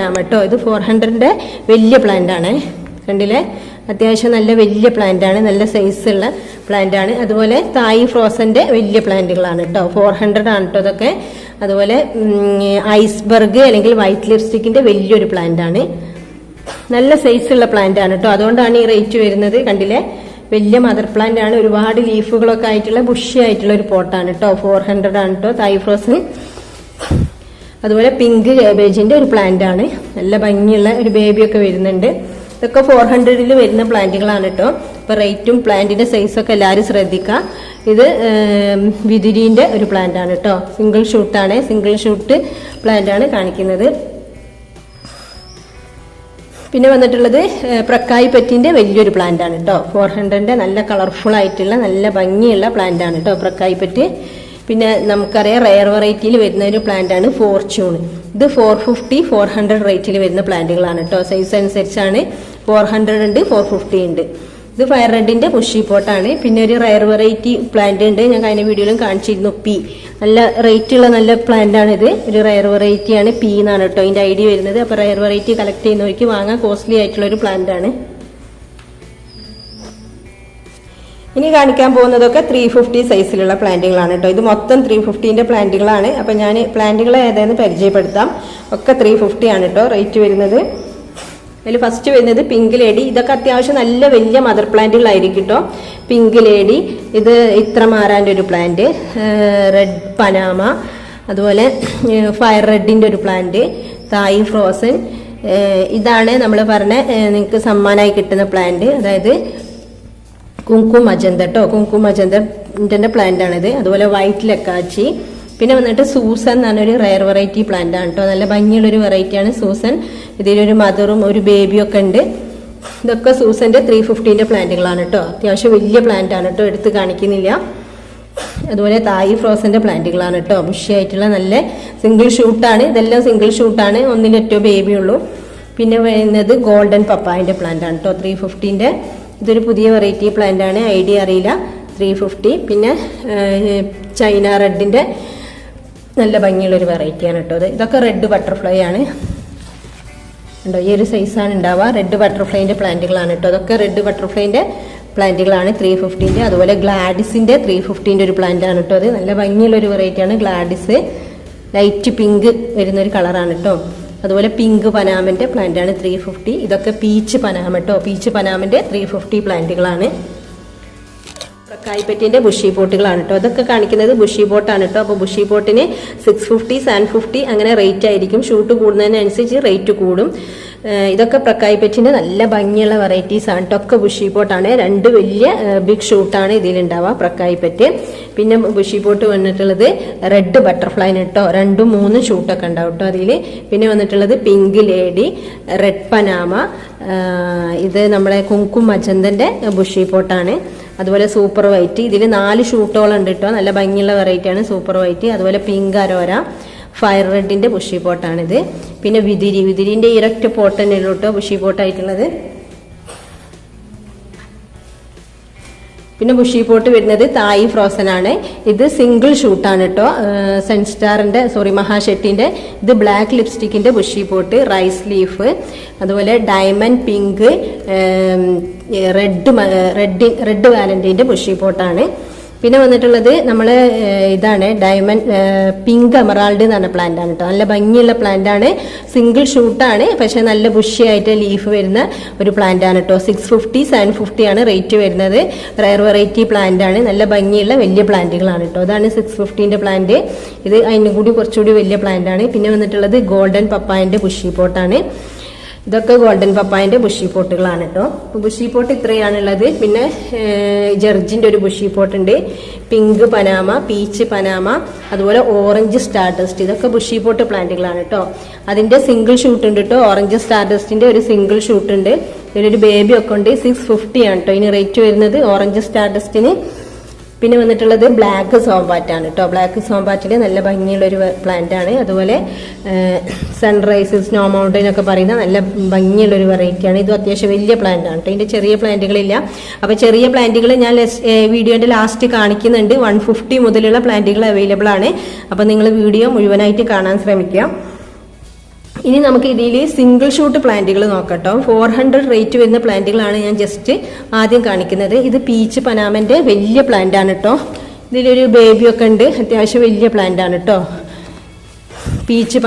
കേട്ടോ. ഇത് 400ന്റെ വലിയ പ്ലാന്റ് ആണ്. കണ്ടില്ലേ, അത്യാവശ്യം നല്ല വലിയ പ്ലാന്റ് ആണ്, നല്ല സൈസുള്ള പ്ലാന്റ് ആണ്. അതുപോലെ തായ് ഫ്രോസന്റെ വലിയ പ്ലാന്റുകളാണ് കേട്ടോ. 400 ആണ് കേട്ടോ ഇതൊക്കെ. അതുപോലെ ഐസ്ബർഗ് അല്ലെങ്കിൽ വൈറ്റ് ലിപ്സ്റ്റിക്കിന്റെ വലിയൊരു പ്ലാന്റ് ആണ്, നല്ല സൈസുള്ള പ്ലാന്റ് ആണ് കേട്ടോ. അതുകൊണ്ടാണ് ഈ റേറ്റ് വരുന്നത്. കണ്ടില്ലേ, വലിയ മദർ പ്ലാന്റ് ആണ്, ഒരുപാട് ലീഫുകളൊക്കെ ആയിട്ടുള്ള ബുഷി ആയിട്ടുള്ള ഒരു പോട്ടാണ് കേട്ടോ. 400 ആണ് കേട്ടോ തായ് ഫ്രോസൺ. അതുപോലെ പിങ്ക് കാബേജിന്റെ ഒരു പ്ലാന്റ് ആണ്, നല്ല ഭംഗിയുള്ള ഒരു ബേബിയൊക്കെ വരുന്നുണ്ട്. ഇതൊക്കെ 400ൽ വരുന്ന പ്ലാന്റുകളാണ് കേട്ടോ. ഇപ്പൊ റേറ്റും പ്ലാന്റിന്റെ സൈസൊക്കെ എല്ലാവരും ശ്രദ്ധിക്കുക. ഇത് വിതിരിന്റെ ഒരു പ്ലാന്റ് ആണ് കേട്ടോ. സിംഗിൾ ഷൂട്ടാണ്, സിംഗിൾ ഷൂട്ട് പ്ലാന്റ് ആണ് കാണിക്കുന്നത്. പിന്നെ വന്നിട്ടുള്ളത് പ്രക്കായ് പെറ്റിന്റെ വലിയൊരു പ്ലാന്റ് ആണ് കേട്ടോ. 400ന്റെ നല്ല കളർഫുൾ ആയിട്ടുള്ള നല്ല ഭംഗിയുള്ള പ്ലാന്റ് ആണ് കേട്ടോ പ്രക്കായ് പെറ്റ്. പിന്നെ നമുക്കറിയാം റെയർ വെറൈറ്റിയിൽ വരുന്ന ഒരു പ്ലാന്റ് ആണ് ഫോർച്യൂൺ. ഇത് 450, 400 റേറ്റിൽ വരുന്ന പ്ലാന്റുകളാണ് കേട്ടോ. സൈസ് അനുസരിച്ചാണ്, 400 ഉണ്ട്, 450 ഉണ്ട്. ഇത് ഫയർ റെഡിന്റെ ബുഷി പോട്ടാണ്. പിന്നെ ഒരു റെയർ വെറൈറ്റി പ്ലാന്റ് ഉണ്ട്, ഞാൻ കഴിഞ്ഞ വീഡിയോയിലും കാണിച്ചിരുന്നു. പി, നല്ല റേറ്റ് ഉള്ള നല്ല പ്ലാന്റ് ആണ് ഇത്. ഒരു റെയർ വെറൈറ്റി ആണ്, പി എന്നാണ് കേട്ടോ ഇതിന്റെ ഐഡിയ വരുന്നത്. അപ്പൊ റെയർ വെറൈറ്റി കളക്ട് ചെയ്യുന്നവർക്ക് വാങ്ങാൻ കോസ്റ്റ്ലി ആയിട്ടുള്ള ഒരു പ്ലാന്റ് ആണ്. ഇനി കാണിക്കാൻ പോകുന്നതൊക്കെ 350 സൈസിലുള്ള പ്ലാന്റുകളാണ് കേട്ടോ. ഇത് മൊത്തം 350ന്റെ പ്ലാന്റുകളാണ്. അപ്പൊ ഞാൻ പ്ലാന്റുകളെ ഏതായെന്ന് പരിചയപ്പെടുത്താം. ഒക്കെ 350 ആണ് കേട്ടോ റേറ്റ് വരുന്നത്. അതിൽ ഫസ്റ്റ് വരുന്നത് പിങ്ക് ലേഡി. ഇതൊക്കെ അത്യാവശ്യം നല്ല വലിയ മദർ പ്ലാന്റുകളായിരിക്കും കേട്ടോ. പിങ്ക് ലേഡി, ഇത് ഇത്ര മാറാൻ്റെ ഒരു പ്ലാന്റ്. റെഡ് പനാമ, അതുപോലെ ഫയർ റെഡിന്റെ ഒരു പ്ലാന്റ്. തായ് ഫ്രോസൺ, ഇതാണ് നമ്മൾ പറഞ്ഞ നിങ്ങൾക്ക് സമ്മാനമായി കിട്ടുന്ന പ്ലാന്റ്, അതായത് കുങ്കും മജന്ത കേട്ടോ. കുങ്കും മജന്തന്റെ പ്ലാന്റ് ആണിത്. അതുപോലെ വൈറ്റ് ലക്കാച്ചി. പിന്നെ വന്നിട്ട് സൂസൻ എന്ന് പറഞ്ഞൊരു റെയർ വെറൈറ്റി പ്ലാന്റ് ആണ് കേട്ടോ. നല്ല ഭംഗിയുള്ളൊരു വെറൈറ്റിയാണ് സൂസൻ. ഇതിലൊരു മദറും ഒരു ബേബിയും ഒക്കെ ഉണ്ട്. ഇതൊക്കെ സൂസന്റെ 350ന്റെ പ്ലാന്റുകളാണ് കേട്ടോ. അത്യാവശ്യം വലിയ പ്ലാന്റ് ആണ് കേട്ടോ, എടുത്ത് കാണിക്കുന്നില്ല. അതുപോലെ തായ് ഫ്രോസന്റെ പ്ലാന്റുകളാണ് കേട്ടോ. ബുഷിയായിട്ടുള്ള നല്ല സിംഗിൾ ഷൂട്ടാണ്. ഇതെല്ലാം സിംഗിൾ ഷൂട്ടാണ്, ഒന്നിലേറ്റവും ബേബി ഉള്ളൂ. പിന്നെ വരുന്നത് ഗോൾഡൻ പപ്പായന്റെ പ്ലാന്റ് ആണ് കേട്ടോ 350ന്റെ. ഇതൊരു പുതിയ വെറൈറ്റി പ്ലാന്റ് ആണ്, ഐഡിയ അറിയില്ല. 350. പിന്നെ ചൈന റെഡിന്റെ നല്ല ഭംഗിയുള്ളൊരു വെറൈറ്റിയാണ് കേട്ടോ. ഇതൊക്കെ റെഡ് ബട്ടർഫ്ലൈ ആണ് ഉണ്ടോ, ഈ ഒരു സൈസാണ് ഉണ്ടാവുക. റെഡ് ബട്ടർഫ്ലൈന്റെ പ്ലാന്റുകളാണ് കേട്ടോ. അതൊക്കെ റെഡ് ബട്ടർഫ്ലൈന്റെ പ്ലാന്റുകളാണ് 350ന്റെ. അതുപോലെ ഗ്ലാഡിസിന്റെ 350ന്റെ ഒരു പ്ലാന്റ് ആണ് കേട്ടോ. അത് നല്ല ഭംഗിയുള്ളൊരു വെറൈറ്റിയാണ് ഗ്ലാഡിസ്. ലൈറ്റ് പിങ്ക് വരുന്ന ഒരു കളറാണ് കേട്ടോ. അതുപോലെ പിങ്ക് പനാമന്റെ പ്ലാന്റ് ആണ് 350. ഇതൊക്കെ പീച്ച് പനാമ കേട്ടോ. പീച്ച് പനാമന്റെ 350 പ്ലാന്റുകളാണ്. പ്രക്കായ്പെറ്റിന്റെ ബുഷി പോട്ടുകളാണ് കേട്ടോ. അതൊക്കെ കാണിക്കുന്നത് ബുഷി പോട്ടാണ് കേട്ടോ. അപ്പോൾ ബുഷി പോട്ടിന് 650, 750 അങ്ങനെ റേറ്റ് ആയിരിക്കും. ഷൂട്ട് കൂടുന്നതിനനുസരിച്ച് റേറ്റ് കൂടും. ഇതൊക്കെ പ്രക്കായ്പെറ്റിന്റെ നല്ല ഭംഗിയുള്ള വെറൈറ്റീസ് ആണ് കേട്ടോ. ഒക്കെ ബുഷി പോട്ടാണ്. 2 വലിയ ബിഗ് ഷൂട്ടാണ് ഇതിലുണ്ടാവുക പ്രക്കായ്പെറ്റ്. പിന്നെ ബുഷി പോട്ട് വന്നിട്ടുള്ളത് റെഡ് ബട്ടർഫ്ലൈ കേട്ടോ. 2, 3 ഷൂട്ടൊക്കെ ഉണ്ടാവും കേട്ടോ അതിൽ. പിന്നെ വന്നിട്ടുള്ളത് പിങ്ക് ലേഡി, റെഡ് പനാമ, ഇത് നമ്മളെ കുങ്കും മജന്തന്റെ ബുഷി പോട്ടാണ്. അതുപോലെ സൂപ്പർ വൈറ്റ്, ഇതിൽ 4 ഷൂട്ടോളുണ്ട് കേട്ടോ. നല്ല ഭംഗിയുള്ള വെറൈറ്റിയാണ് സൂപ്പർ വൈറ്റ്. അതുപോലെ പിങ്ക് അരോര, ഫയർ റെഡിന്റെ ബുഷി പോട്ടാണിത്. പിന്നെ വിതിരിന്റെ ഇരക്ട് പോട്ട് തന്നെ ഉള്ളൂ കേട്ടോ ബുഷി പോട്ടായിട്ടുള്ളത്. പിന്നെ ബുഷി പോട്ട് വരുന്നത് തായ് ഫ്രോസൺ ആണ്. ഇത് സിംഗിൾ ഷൂട്ടാണ് കേട്ടോ. സൺസ്റ്റാറിന്റെ മഹാഷെട്ടിന്റെ. ഇത് ബ്ലാക്ക് ലിപ്സ്റ്റിക്കിന്റെ ബുഷി പോട്ട്, റൈസ് ലീഫ്, അതുപോലെ ഡയമണ്ട് പിങ്ക്, റെഡ് വാലന്റൈന്റെ ബുഷി പോട്ടാണ്. പിന്നെ വന്നിട്ടുള്ളത് നമ്മള് ഇതാണ് ഡയമണ്ട് പിങ്ക് എമറാൾഡ് എന്ന് പറഞ്ഞ പ്ലാന്റ് ആണ് കേട്ടോ. നല്ല ഭംഗിയുള്ള പ്ലാന്റ് ആണ്, സിംഗിൾ ഷൂട്ടാണ്, പക്ഷെ നല്ല ബുഷിയായിട്ട് ലീഫ് വരുന്ന ഒരു പ്ലാന്റ് ആണ് കേട്ടോ. 650, 750 ആണ് റേറ്റ് വരുന്നത്. റയർ വെറൈറ്റി പ്ലാന്റ് ആണ്, നല്ല ഭംഗിയുള്ള വലിയ പ്ലാന്റുകളാണ് കേട്ടോ. അതാണ് 650ന്റെ പ്ലാന്റ്. ഇത് അതിനും കൂടി കുറച്ചുകൂടി വലിയ പ്ലാന്റ് ആണ്. പിന്നെ വന്നിട്ടുള്ളത് ഗോൾഡൻ പപ്പായന്റെ ബുഷി പോട്ടാണ്. ഇതൊക്കെ ഗോൾഡൻ പപ്പായന്റെ ബുഷി പോട്ടുകളാണ് കേട്ടോ. ബുഷി പോട്ട് ഇത്രയാണുള്ളത്. പിന്നെ ജർജിന്റെ ഒരു ബുഷി പോട്ട് ഉണ്ട്, പിങ്ക് പനാമ, പീച്ച് പനാമ, അതുപോലെ ഓറഞ്ച് സ്റ്റാർഡസ്റ്റ്. ഇതൊക്കെ ബുഷി പോട്ട് പ്ലാന്റുകളാണ് കേട്ടോ. അതിന്റെ സിംഗിൾ ഷൂട്ട് ഉണ്ട് കേട്ടോ. ഓറഞ്ച് സ്റ്റാർഡസ്റ്റിന്റെ ഒരു സിംഗിൾ ഷൂട്ട് ഉണ്ട്. ഇതിലൊരു ബേബി ഒക്കെ ഉണ്ട്. 650 ആണ് കേട്ടോ ഇതിന് റേറ്റ് വരുന്നത് ഓറഞ്ച് സ്റ്റാർഡസ്റ്റിന്. പിന്നെ വന്നിട്ടുള്ളത് ബ്ലാക്ക് സോംബാറ്റ് ആണ് കേട്ടോ. ബ്ലാക്ക് സോംബാറ്റിന്റെ നല്ല ഭംഗിയുള്ള ഒരു പ്ലാന്റ് ആണ്. അതുപോലെ സൺറൈസ്, സ്നോ മൗണ്ടൻ ഒക്കെ പറയുന്ന നല്ല ഭംഗിയുള്ള ഒരു വെറൈറ്റി ആണ്. ഇത് അത്യാവശ്യം വലിയ പ്ലാന്റ് ആണ് കേട്ടോ. ഇതിന്റെ ചെറിയ പ്ലാന്റുകളില്ല. അപ്പൊ ചെറിയ പ്ലാന്റുകൾ ഞാൻ വീഡിയോന്റെ ലാസ്റ്റ് കാണിക്കുന്നുണ്ട്. 150 മുതലുള്ള പ്ലാന്റുകൾ അവൈലബിൾ ആണ്. അപ്പൊ നിങ്ങൾ വീഡിയോ മുഴുവനായിട്ട് കാണാൻ ശ്രമിക്കുക. ഇനി നമുക്ക് ഇതിൽ സിംഗിൾ ഷൂട്ട് പ്ലാന്റുകൾ നോക്കട്ടോ. 400 റേറ്റ് വരുന്ന പ്ലാന്റുകളാണ് ഞാൻ ജസ്റ്റ് ആദ്യം കാണിക്കുന്നത്. ഇത് പീച്ച് പനാമൻ്റെ വലിയ പ്ലാന്റ് ആണ് കേട്ടോ. ഇതിലൊരു ബേബിയൊക്കെ ഉണ്ട്, അത്യാവശ്യം വലിയ പ്ലാന്റ് ആണ് കേട്ടോ. പീച്ച്